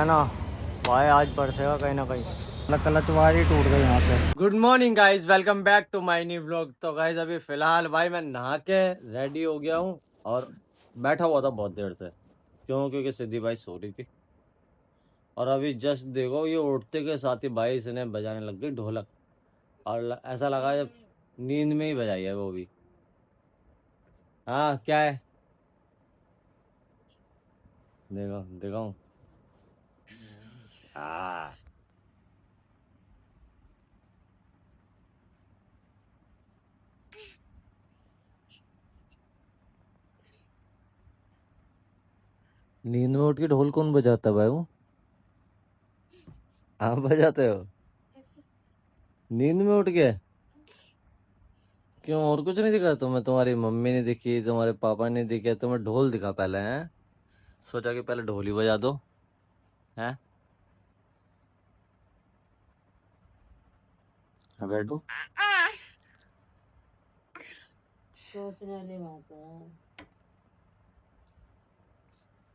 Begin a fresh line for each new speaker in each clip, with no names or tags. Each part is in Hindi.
है ना भाई, आज बरसेगा कहीं ना कहीं। क्लच वायर ही टूट गई यहाँ से। Good morning guys, welcome back to my new vlog. तो गाइज अभी फिलहाल भाई मैं नहा के रेडी हो गया हूँ और बैठा हुआ था बहुत देर से। क्योंकि सिद्धि भाई सो रही थी और अभी जस्ट देखो ये उठते के साथ ही भाई इसने बजाने लग गई ढोलक। और ऐसा लगा जब नींद में ही बजाई है वो भी। हाँ क्या है, देखो देखो। हाँ नींद में उठ के ढोल कौन बजाता भाई? वो आप बजाते हो नींद में उठ के? क्यों, और कुछ नहीं दिखा तुम्हें? तुम्हारी मम्मी ने दिखी, तुम्हारे पापा ने दिखे, तुम्हें ढोल दिखा पहले हैं? सोचा कि पहले ढोल ही बजा दो। हैं? हाँ, बैठो।
सोचने वाली बात है।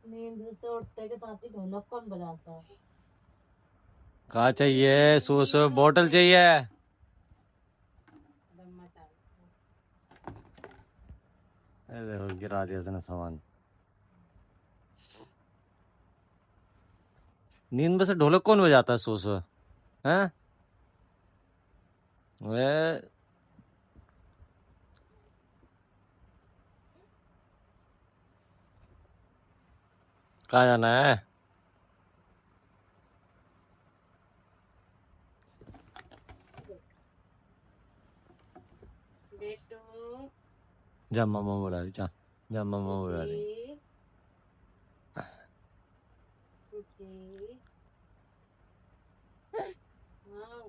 नींद से उठते के साथ ही ढोलक कौन बजाता है?
कहाँ चाहिए? सो सो बोतल चाहिए।
दम्मा चाहिए।
अरे देखो गिरा दिया इसने सामान। नींद में से ढोलक कौन बजाता है सो सो? हैं? वे कहाँ जाना है?
बेटू,
जा मम्मा बुला रही, जा जा मम्मा बुला रही।
सुखी, सुखी। हाँ,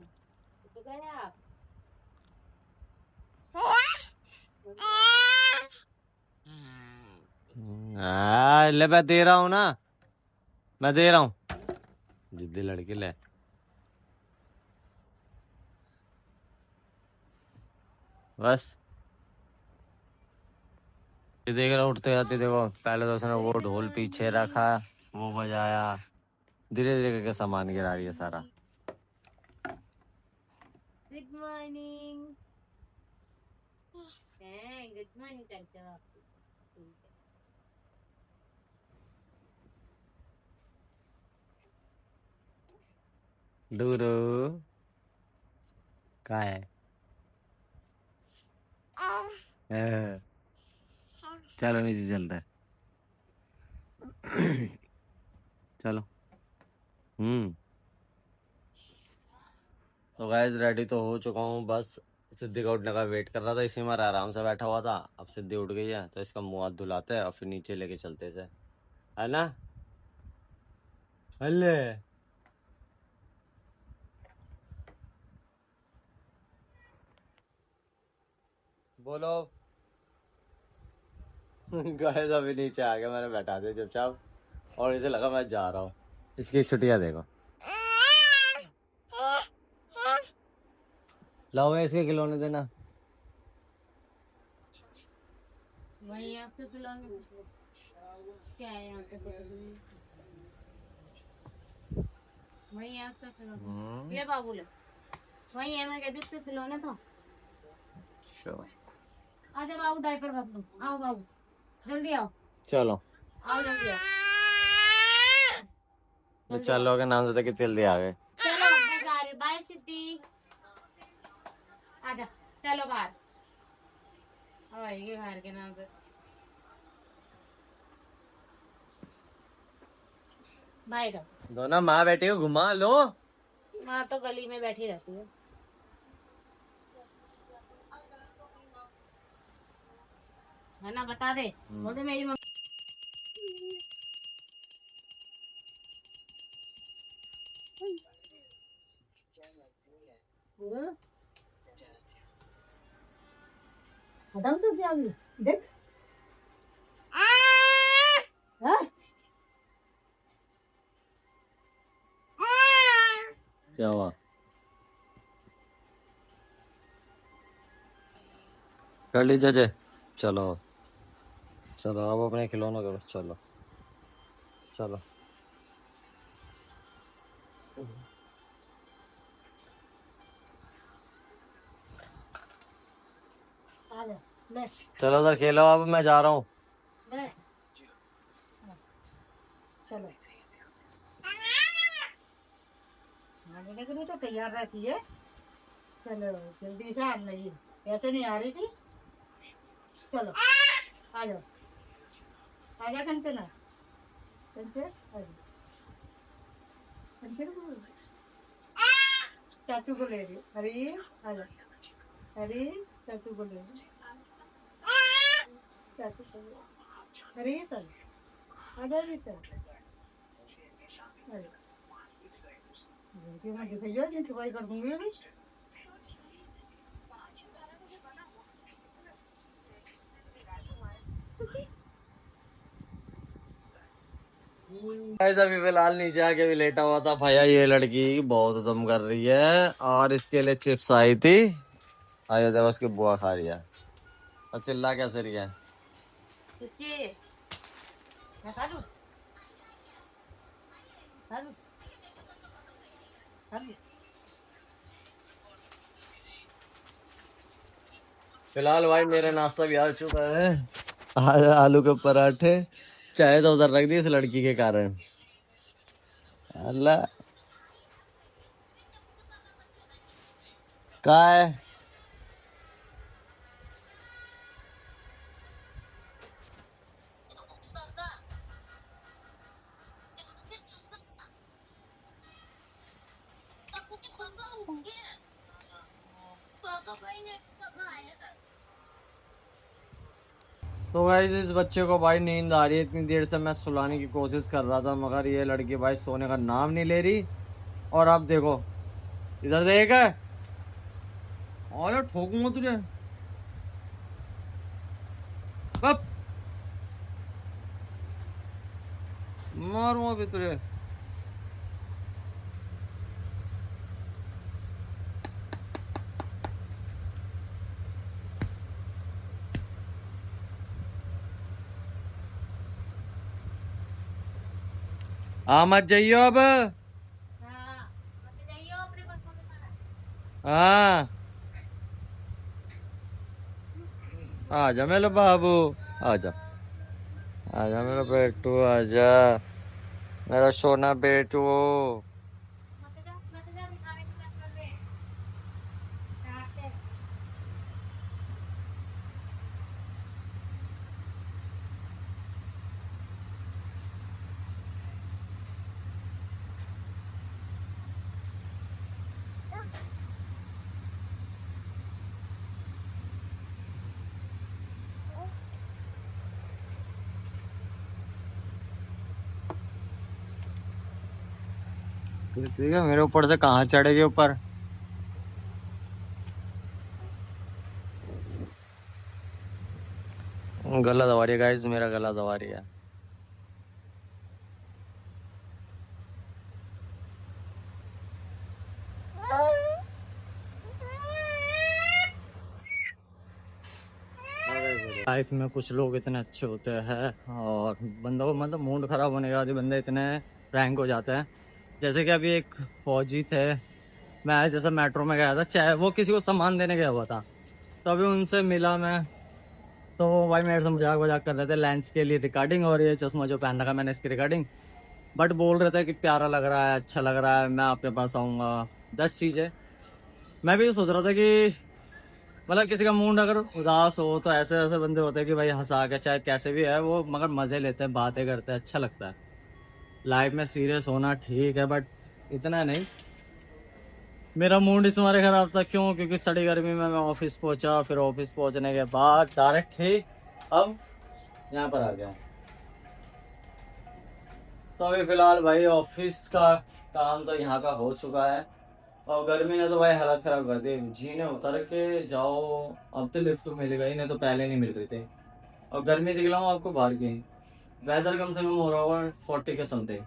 तो गए आप?
ले मैं दे रहा हूँ ना, मैं दे रहा हूँ। जिद्दी लड़की ले। बस ये देख रहा उठते जाते देखो, पहले तो उसने वो ढोल पीछे रखा, वो बजाया, धीरे धीरे करके सामान गिरा रही है सारा।
Good morning. गुड मॉर्निंग करते हो आप? ठीक है।
डूरू कहाँ है? हाँ, चलो नीचे चलते हैं। चलो। तो गैस रेडी तो हो चुका हूँ, बस सिद्धि का उठने का वेट कर रहा था। इसी में आराम से बैठा हुआ था। अब सिद्धि उठ गई है तो इसका मुंह हाथ धुलाते हैं और फिर नीचे लेके चलते से, है ना? अल्ले बोलो। गैस अभी नीचे आ गया, मैंने बैठा दिया चुपचाप और इसे लगा मैं जा रहा हूँ। इसकी छुट्टियां देखो। लाओ इसके खिलौने देना।
वही आपके खिलौने क्या है यहाँ पे? वही है उसका खिलौना। ले बाबू ले। वही है, मैं कहती उसके खिलौने तो। आजा बाबू, डायपर बदलो। आओ बाबू, जल्दी आओ।
चलो
आओ जल्दी आओ।
मैं चलो के नाम से कि जल्दी आ गए।
चलो बस आ रही। बाय सिद्धि। आजा, चलो बाहर। ये बाहर के नाम पे। बाय का।
दोनों माँ बेटी को घुमा लो।
माँ तो गली में बैठी रहती है। है ना, बता दे। बोल दे मेरी मम्मी। हटाओ तो क्या देख। हाँ?
क्या हुआ? कर लीजिए जे। चलो चलो अब अपने खिलौनों के पास चलो। चलो
आ जा ले
चलो उधर खेलो, अब मैं जा रहा हूँ।
ले चलो आने के लिए तो तैयार रहती है। चलो जल्दी से आना जी, ऐसे नहीं आ रही थी। चलो आ जाओ, आ जा कंचना, कंचन आ जा, कंचन को चाचू को ले रही हरी, आ जा हरी, चाचू को ले रही चाचू को ले हरी सर, आ जा हरी सर, अरे क्यों मत भैया जी छुपाई कर दूंगी अभी।
गाइस अभी फिलहाल नीचे आके भी लेटा हुआ था भैया। ये लड़की बहुत दम कर रही है और इसके लिए चिप्स आई थी। आयो देखो उसकी बुआ खा रही है और चिल्ला कैसे रही है।
इसके मैं खा लूं, खा लूं, खा लूं।
फिलहाल भाई मेरा नाश्ता भी आ चुका है। आलू के पराठे, चाय तो उधर रख दी इस लड़की के कारण। अल्लाह का है। तो गाइस इस बच्चे को भाई नींद आ रही है, इतनी देर से मैं सुलाने की कोशिश कर रहा था मगर ये लड़की भाई सोने का नाम नहीं ले रही। और अब देखो इधर देख, और ठोकूंगा तुझे। कब मारूंगा भी तुझे। आ मत जाइयो अब।
हाँ मत जाइयो अपने बच्चों के पास।
हाँ आजा मेरे बाबू, आजा आजा मेरा बेटू, आजा मेरा सोना बेटू।
मत जा दिखावे की चक्कर में डांटते।
ठीक है, मेरे ऊपर से कहाँ चढ़ेगी ऊपर। गला दबा रही है गाइस, मेरा गला दबा रही है। लाइफ में कुछ लोग इतने अच्छे होते हैं और बंदों को मतलब मूड खराब होने के बाद ही बंदे इतने प्रैंक हो जाते हैं। जैसे कि अभी एक फौजी थे, मैं जैसे मेट्रो में गया था, चाहे वो किसी को सामान देने गया हुआ था, तो अभी उनसे मिला मैं, तो भाई मेरे से मजाक वजाक कर रहे थे लेंस के लिए रिकॉर्डिंग, और ये चश्मा जो पहन रखा मैंने इसकी रिकॉर्डिंग। बट बोल रहे थे कि प्यारा लग रहा है, अच्छा लग रहा है, मैं आपके पास आऊँगा, 10 चीज़ें। मैं भी ये सोच रहा था कि मतलब किसी का मूड अगर उदास हो तो ऐसे ऐसे बंदे होते हैं कि भाई हंसा के चाहे कैसे भी है वो मगर मजे लेते हैं, बातें करते हैं, अच्छा लगता है। लाइफ में सीरियस होना ठीक है बट इतना नहीं। मेरा मूड इस मारे खराब था, क्यों? क्योंकि सड़ी गर्मी में मैं ऑफिस पहुंचा, फिर ऑफिस पहुंचने के बाद डायरेक्ट ठीक अब यहाँ पर आ गया। तो अभी फिलहाल भाई ऑफिस का काम तो यहाँ का हो चुका है और गर्मी ने तो भाई हालत खराब कर दी। जीने उतर के जाओ, अब तो लिफ्ट मिल गई, नहीं तो पहले नहीं मिल रही थी। और गर्मी दिखलाऊं आपको बाहर की, वेदर कम से कम हो रहा होगा 40 के समथिंग।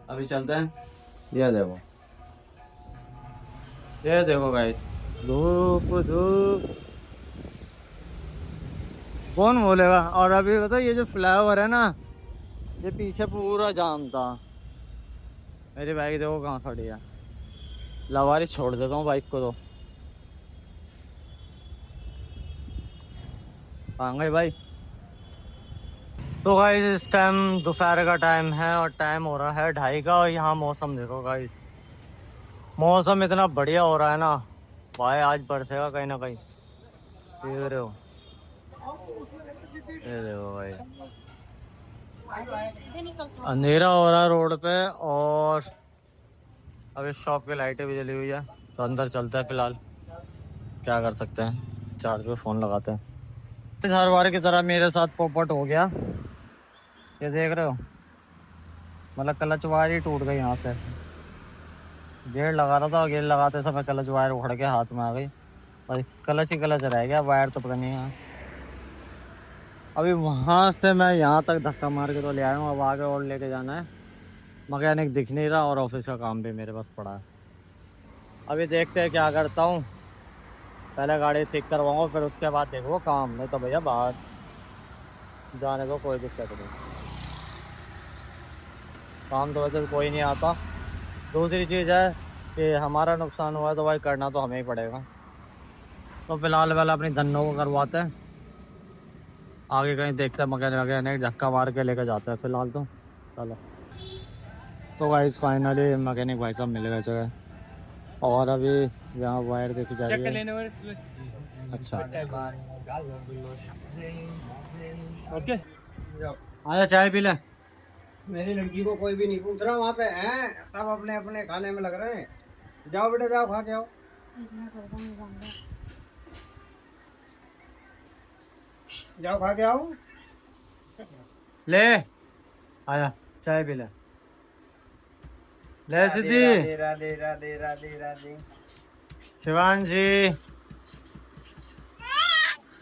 अभी चलते हैं। ये देखो गाइस, धूप धूप कौन बोलेगा। और अभी बताओ ये जो फ्लाईओवर है ना, ये पीछे पूरा जाम था। मेरी बाइक देखो कहाँ खड़ी है। लवारी छोड़ देता हूँ बाइक को तो। कहाँ गई भाई? तो गाइस इस टाइम दोपहर का टाइम है और टाइम हो रहा है 2:30 का। और यहाँ मौसम देखो गाइस, मौसम इतना बढ़िया हो रहा है ना भाई, आज बरसेगा कहीं ना कहीं। देख रहे हो, ये देखो भाई, अंधेरा हो रहा है रोड पे। और अभी शॉप की लाइटें भी जली हुई है, तो अंदर चलते हैं फिलहाल। क्या कर सकते हैं, चार्ज पे फोन लगाते हैं। इस हर बार की तरह मेरे साथ पोपट हो गया। ये देख रहे हो, मतलब क्लच वायर ही टूट गई यहाँ से। गेयर लगा रहा था, गेयर लगाते समय क्लच वायर उखड़ के हाथ में आ गई। और क्लच ही क्लच रह गया, वायर तो पता नहीं है। अभी वहाँ से मैं यहाँ तक धक्का मार के तो ले आया हूँ, अब आगे और लेके जाना है। मैकेनिक दिख नहीं रहा और ऑफिस का काम भी मेरे पास पड़ा है। अभी देखते हैं क्या करता हूँ। पहले गाड़ी ठीक करवाऊँ, फिर उसके बाद देखो काम। नहीं तो भैया बाहर जाने को कोई दिक्कत नहीं, काम तो वैसे भी कोई नहीं आता। दूसरी चीज़ है कि हमारा नुकसान हुआ है तो भाई करना तो हमें ही पड़ेगा। तो फिलहाल पहले अपनी धन्नों को करवाते हैं, आगे कहीं देखते हैं। मैकेनिक धक्का मार के लेकर जाते हैं फिलहाल तो। चलो तो गाइस फाइनली मैकेनिक भाई साहब मिल गए जगह। और अभी यहाँ वायर देखी जा रही है। अच्छा ओके, आजा चाय पी ले।
मेरी लड़की को कोई भी नहीं पूछ रहा वहाँ पे हैं, सब अपने अपने खाने में लग रहे हैं। जाओ बेटा जाओ, खा के आओ। जाओ खा के आओ।
ले आया चाय पी ले। ले सिद्धि,
राधे राधे राधे राधे राधे।
शिवांशी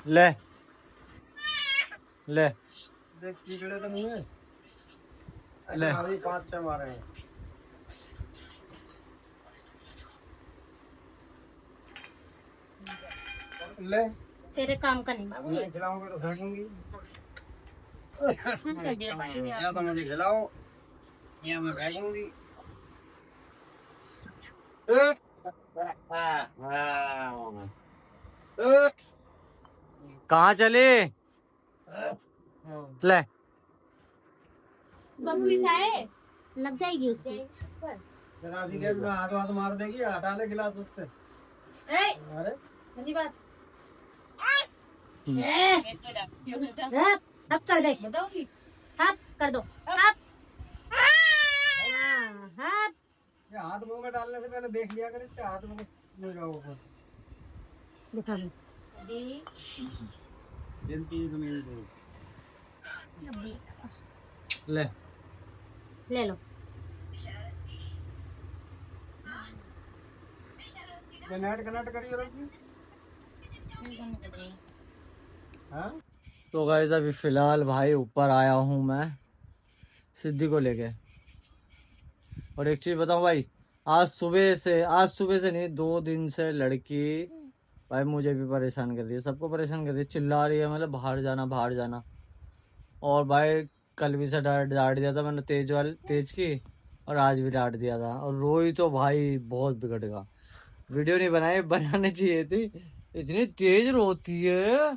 ले ले
देख चिकड़े तो मुँह में
ले।
अभी 5-6 मारे हैं। ले
तेरे काम का नहीं बाबू।
मैं खिलाऊंगी तो फेंकूंगी। या तो मुझे खिलाओ या मैं फेंकूंगी।
कहाँ चले? ले
लग जाएगी उसकी।
राधी के में हाथ हाथ मार देगी, हटा ले गिलास उससे। अरे
बात अब कर दे, अब कर दो, अब
ये हाथ मुंह में डालने से पहले देख लिया करे, हाथ में जाओ।
दिखा दो।
ले
ले लो।
नेट कनेक्ट करिए भाई। हाँ
तो गाइस अभी फिलहाल भाई ऊपर आया हूँ मैं सिद्धि को लेके। और एक चीज बताऊं भाई, आज सुबह से नहीं, 2 दिन से लड़की भाई मुझे भी परेशान कर रही है, सबको परेशान कर रही है, चिल्ला रही है मतलब बाहर जाना बाहर जाना। और भाई कल भी से डांट दिया था मैंने तेज की, और आज भी डांट दिया था। और रोई तो भाई बहुत बिगड़ गया। वीडियो नहीं बनाने चाहिए थी, इतनी तेज रोती है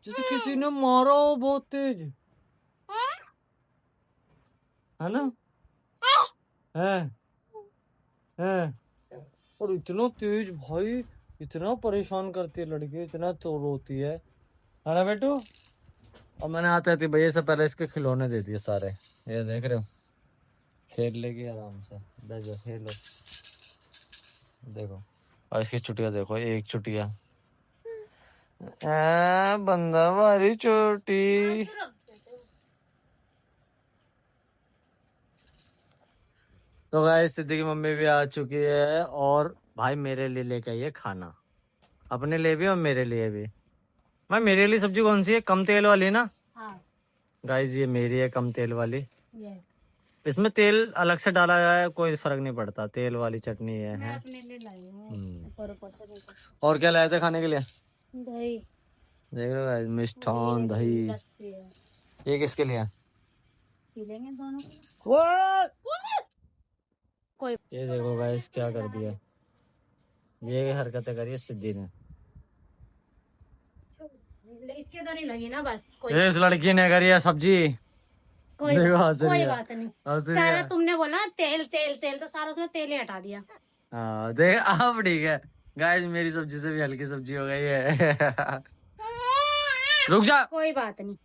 जैसे किसी ने मारा हो, बहुत तेज है ना। है है और इतना तेज भाई, इतना परेशान करती है लड़की, इतना तो रोती है ना बेटू। और मैंने आते थे भैया से पहले इसके खिलौने दे दिए सारे, ये देख रहे हो, खेल लेगी आराम से, बैठ जाओ खेलो। देखो और इसकी चुटिया देखो, एक चुटिया बंदा वाली चोटी। तो गाइस सिद्धि की मम्मी भी आ चुकी है, और भाई मेरे लिए लेके आई है खाना, अपने लिए भी और मेरे लिए भी। मैं मेरे लिए सब्जी कौन सी है, कम तेल वाली ना?
हाँ।
गाइस ये मेरी है कम तेल वाली। इसमें तेल अलग से डाला जाए कोई फर्क नहीं पड़ता, तेल वाली चटनी है।
अपने लिए लाई हूँ।
और क्या लाए थे खाने के लिए?
दही।
देख रहे हो गाइस, मिष्ठान दही। ये किसके लिए?
पी लेंगे दोनों। कोई
ये देखो गाइस क्या कर दिया, ये हरकतें करी है सिद्धि ने।
इसके तो नहीं लगी ना, बस कोई
इस लड़की ने करी है सब्जी।
कोई
देखो हंस रही
कोई
है,
बात नहीं।
हंस रही
सारा
है।
तुमने बोला ना तेल तेल तेल, तो सारा उसमें तेल ही हटा दिया।
हाँ देख अब ठीक है गाइस, मेरी सब्जी से भी हल्की सब्जी हो गई है। रुक जा।
कोई बात नहीं,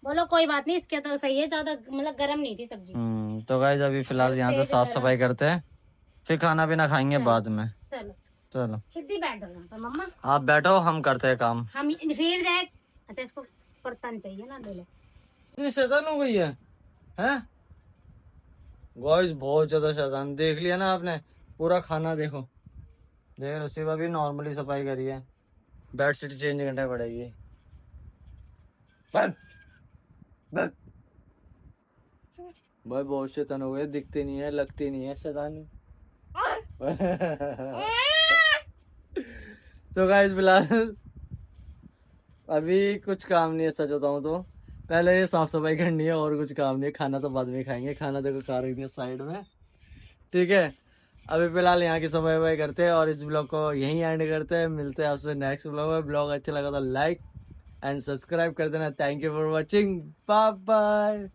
बोलो कोई बात नहीं, इसके तो सही है, ज्यादा मतलब गर्म नहीं थी सब्जी।
तो गाइस अभी फिलहाल यहाँ से
तेज
साफ
गरम।
सफाई करते हैं, फिर खाना पीना खाएंगे बाद में।
चलो
चलो
सीधी बैठ जाओ यहाँ पर मम्मा,
आप बैठो, हम करते हैं काम।
हम फिर देख। अच्छा इसको बर्तन चाहिए ना, ले लो।
इतनी शैतान हो गई है, हैं? गाइस बहुत ज्यादा शैतान, देख लिया ना आपने, पूरा खाना देखो। देख रसीबा भी नॉर्मली सफाई करी है, बेडशीट चेंज करनी पड़ेगी। बस बस भाई बहुत शैतान हो गए, दिखते नहीं है, लगती नहीं है शैतानी। तो गाइस फिलहाल अभी कुछ काम नहीं है, सच बताऊं तो पहले ये साफ सफाई करनी है और कुछ काम नहीं है, खाना तो बाद में खाएंगे। खाना देखो खा रही थी साइड में, ठीक है। अभी फिलहाल यहाँ की सफाई वफाई करते हैं और इस ब्लॉग को यहीं एंड करते हैं। मिलते हैं आपसे नेक्स्ट ब्लॉग में। ब्लॉग अच्छा लगा तो लाइक एंड सब्सक्राइब कर देना। Thank you for watching, bye bye.